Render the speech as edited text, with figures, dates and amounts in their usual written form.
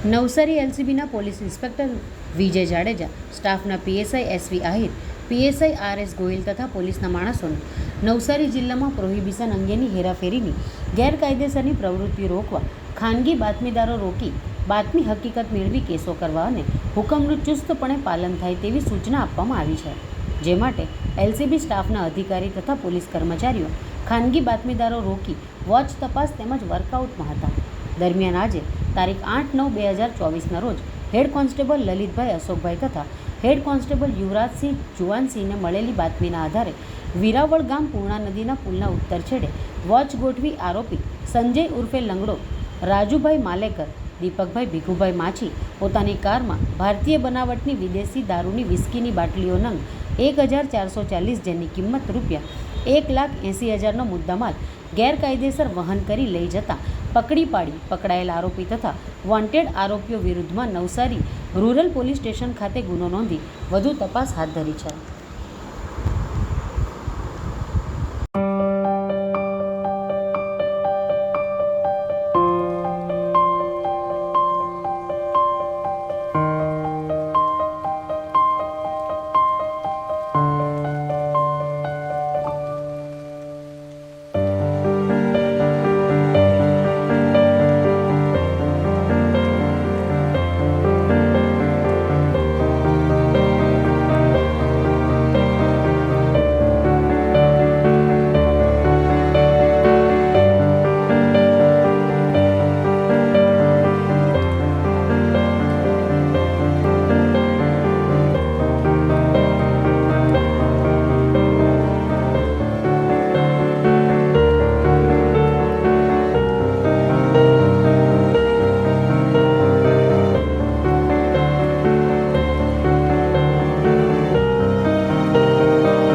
Navsari એલસીબીના police inspector વિજય જાડેજા, સ્ટાફના PSI SV Ahir, PSI RS Gohil તથા પોલીસના માણસોને નવસારી જિલ્લામાં પ્રોહિબિશન અંગેની હેરાફેરીની ગેરકાયદેસરની પ્રવૃત્તિ રોકવા, ખાનગી બાતમીદારો રોકી બાતમી હકીકત મેળવી કેસો કરવા અને હુકમનું ચુસ્તપણે પાલન થાય તેવી સૂચના આપવામાં આવી છે. જે માટે એલસીબી સ્ટાફના અધિકારી તથા પોલીસ કર્મચારીઓ ખાનગી બાતમીદારો રોકી વોચ તપાસ તેમજ વર્કઆઉટમાં હતા. દરમિયાન આજે તારીખ 8/9/2024ના રોજ હેડ કોન્સ્ટેબલ લલિતભાઈ અશોકભાઈ તથા હેડ કોન્સ્ટેબલ યુવરાજસિંહ જુવાનસિંહને મળેલી બાતમીના આધારે વિરાવળ ગામ પૂર્ણા નદીના પુલના ઉત્તર છેડે વોચ ગોઠવી આરોપી સંજય ઉર્ફે લંગડો, રાજુભાઈ માલેકર, દીપકભાઈ ભીખુભાઈ માછી પોતાની કારમાં ભારતીય બનાવટની વિદેશી દારૂની વિસ્કીની બાટલીઓ નંગ 1440 જેની કિંમત ₹1,80,000નો મુદ્દામાલ ગેરકાયદેસર વહન કરી લઈ જતા પકડી પાડી પકડાયેલ આરોપી તથા વોન્ટેડ આરોપીઓ વિરુદ્ધમાં નવસારી રૂરલ પોલીસ સ્ટેશન ખાતે ગુનો નોંધી વધુ તપાસ હાથ ધરી છે.